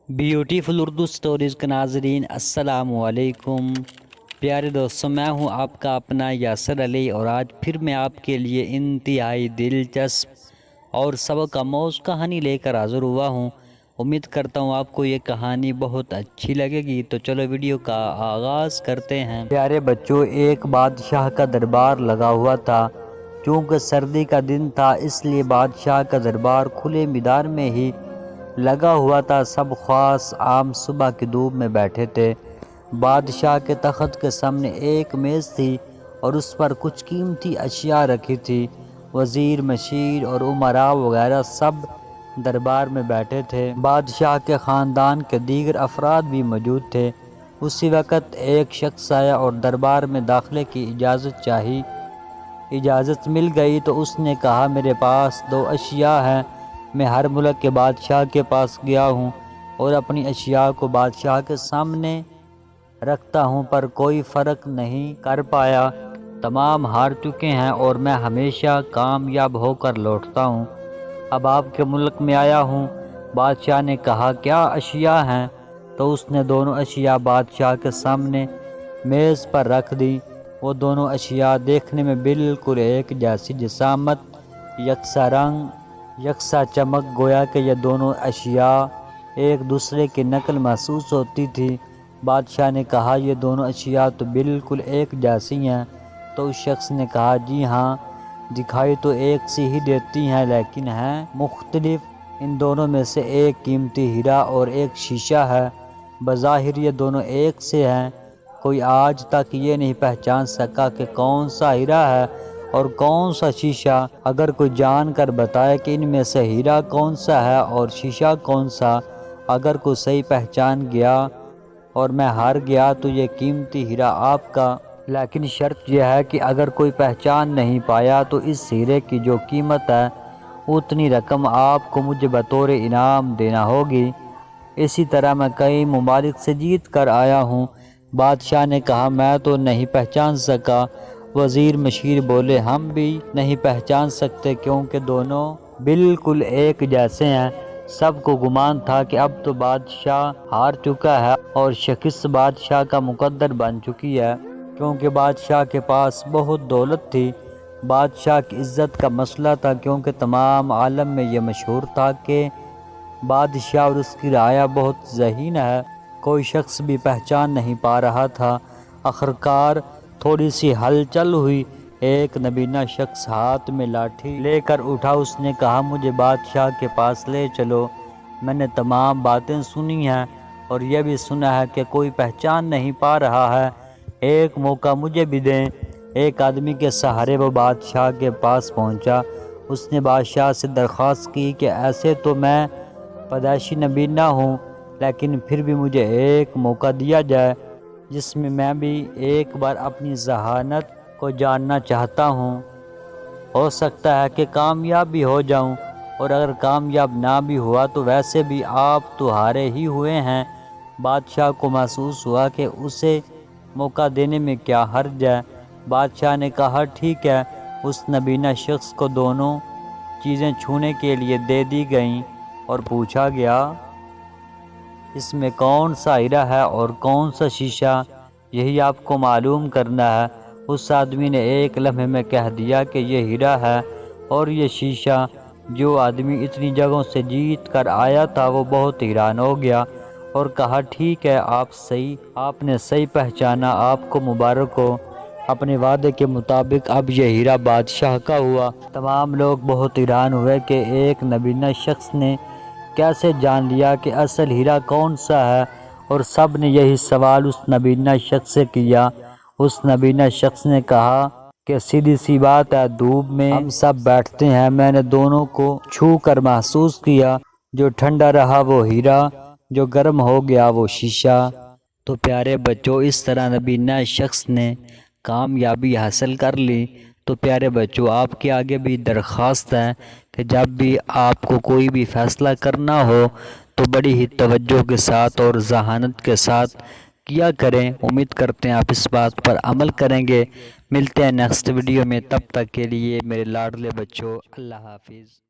Beautiful Urdu stories کے ناظرین السلام علیکم۔ پیارے دوستوں، میں ہوں آپ کا اپنا یاسر علی اور آج پھر میں آپ کے لیے انتہائی دلچسپ اور سبق آموز کہانی لے کر حاضر ہوا ہوں۔ امید کرتا ہوں آپ کو یہ کہانی بہت اچھی لگے گی، تو چلو ویڈیو کا آغاز کرتے ہیں۔ پیارے بچوں، ایک بادشاہ کا دربار لگا ہوا تھا۔ چونکہ سردی کا دن تھا اس لیے بادشاہ کا دربار کھلے میدان میں ہی لگا ہوا تھا۔ سب خاص عام صبح کی دھوپ میں بیٹھے تھے۔ بادشاہ کے تخت کے سامنے ایک میز تھی اور اس پر کچھ قیمتی اشیاء رکھی تھی۔ وزیر، مشیر اور امراء وغیرہ سب دربار میں بیٹھے تھے۔ بادشاہ کے خاندان کے دیگر افراد بھی موجود تھے۔ اسی وقت ایک شخص آیا اور دربار میں داخلے کی اجازت چاہی۔ اجازت مل گئی تو اس نے کہا، میرے پاس 2 اشیاء ہیں۔ میں ہر ملک کے بادشاہ کے پاس گیا ہوں اور اپنی اشیاء کو بادشاہ کے سامنے رکھتا ہوں، پر کوئی فرق نہیں کر پایا۔ تمام ہار چکے ہیں اور میں ہمیشہ کامیاب ہو کر لوٹتا ہوں۔ اب آپ کے ملک میں آیا ہوں۔ بادشاہ نے کہا، کیا اشیاء ہیں؟ تو اس نے دونوں اشیاء بادشاہ کے سامنے میز پر رکھ دی۔ وہ دونوں اشیاء دیکھنے میں بالکل ایک جیسی جسامت، یکساں رنگ، یکساں چمک، گویا کہ یہ دونوں اشیاء ایک دوسرے کی نقل محسوس ہوتی تھی۔ بادشاہ نے کہا، یہ دونوں اشیاء تو بالکل ایک جیسی ہیں۔ تو اس شخص نے کہا، جی ہاں، دکھائی تو ایک سی ہی دیتی ہیں لیکن ہیں مختلف۔ ان دونوں میں سے ایک قیمتی ہیرا اور ایک شیشہ ہے۔ بظاہر یہ دونوں ایک سے ہیں۔ کوئی آج تک یہ نہیں پہچان سکا کہ کون سا ہیرا ہے اور کون سا شیشہ۔ اگر کوئی جان کر بتائے کہ ان میں سے ہیرا کون سا ہے اور شیشہ کون سا، اگر کوئی صحیح پہچان گیا اور میں ہار گیا تو یہ قیمتی ہیرا آپ کا۔ لیکن شرط یہ ہے کہ اگر کوئی پہچان نہیں پایا تو اس ہیرے کی جو قیمت ہے اتنی رقم آپ کو مجھے بطور انعام دینا ہوگی۔ اسی طرح میں کئی ممالک سے جیت کر آیا ہوں۔ بادشاہ نے کہا، میں تو نہیں پہچان سکا۔ وزیر، مشیر بولے، ہم بھی نہیں پہچان سکتے کیونکہ دونوں بالکل ایک جیسے ہیں۔ سب کو گمان تھا کہ اب تو بادشاہ ہار چکا ہے اور شکست بادشاہ کا مقدر بن چکی ہے، کیونکہ بادشاہ کے پاس بہت دولت تھی۔ بادشاہ کی عزت کا مسئلہ تھا، کیونکہ تمام عالم میں یہ مشہور تھا کہ بادشاہ اور اس کی رعایا بہت ذہین ہے۔ کوئی شخص بھی پہچان نہیں پا رہا تھا۔ آخرکار تھوڑی سی ہلچل ہوئی۔ ایک نبینا شخص ہاتھ میں لاٹھی لے کر اٹھا۔ اس نے کہا، مجھے بادشاہ کے پاس لے چلو۔ میں نے تمام باتیں سنی ہیں اور یہ بھی سنا ہے کہ کوئی پہچان نہیں پا رہا ہے۔ ایک موقع مجھے بھی دیں۔ ایک آدمی کے سہارے وہ بادشاہ کے پاس پہنچا۔ اس نے بادشاہ سے درخواست کی کہ ایسے تو میں پیدائشی نبینا ہوں، لیکن پھر بھی مجھے ایک موقع دیا جائے جس میں میں بھی ایک بار اپنی ذہانت کو جاننا چاہتا ہوں۔ ہو سکتا ہے کہ کامیاب بھی ہو جاؤں، اور اگر کامیاب نہ بھی ہوا تو ویسے بھی آپ تو ہارے ہی ہوئے ہیں۔ بادشاہ کو محسوس ہوا کہ اسے موقع دینے میں کیا حرج ہے۔ بادشاہ نے کہا، ٹھیک ہے۔ اس نبینا شخص کو دونوں چیزیں چھونے کے لیے دے دی گئیں اور پوچھا گیا، اس میں کون سا ہیرا ہے اور کون سا شیشہ؟ یہی آپ کو معلوم کرنا ہے۔ اس آدمی نے ایک لمحے میں کہہ دیا کہ یہ ہیرا ہے اور یہ شیشہ۔ جو آدمی اتنی جگہوں سے جیت کر آیا تھا وہ بہت حیران ہو گیا اور کہا، ٹھیک ہے، آپ نے صحیح پہچانا، آپ کو مبارک ہو۔ اپنے وعدے کے مطابق اب یہ ہیرا بادشاہ کا ہوا۔ تمام لوگ بہت حیران ہوئے کہ ایک نبینا شخص نے کیسے جان لیا کہ اصل ہیرا کون سا ہے، اور سب نے یہی سوال اس نبینا شخص سے کیا۔ اس نبینا شخص نے کہا کہ سیدھی سی بات ہے، دھوپ میں ہم سب بیٹھتے ہیں، میں نے دونوں کو چھو کر محسوس کیا۔ جو ٹھنڈا رہا وہ ہیرا، جو گرم ہو گیا وہ شیشہ۔ تو پیارے بچوں، اس طرح نبینا شخص نے کامیابی حاصل کر لی۔ تو پیارے بچوں، آپ کے آگے بھی درخواست ہے کہ جب بھی آپ کو کوئی بھی فیصلہ کرنا ہو تو بڑی ہی توجہ کے ساتھ اور ذہانت کے ساتھ کیا کریں۔ امید کرتے ہیں آپ اس بات پر عمل کریں گے۔ ملتے ہیں نیکسٹ ویڈیو میں، تب تک کے لیے میرے لاڈلے بچوں، اللہ حافظ۔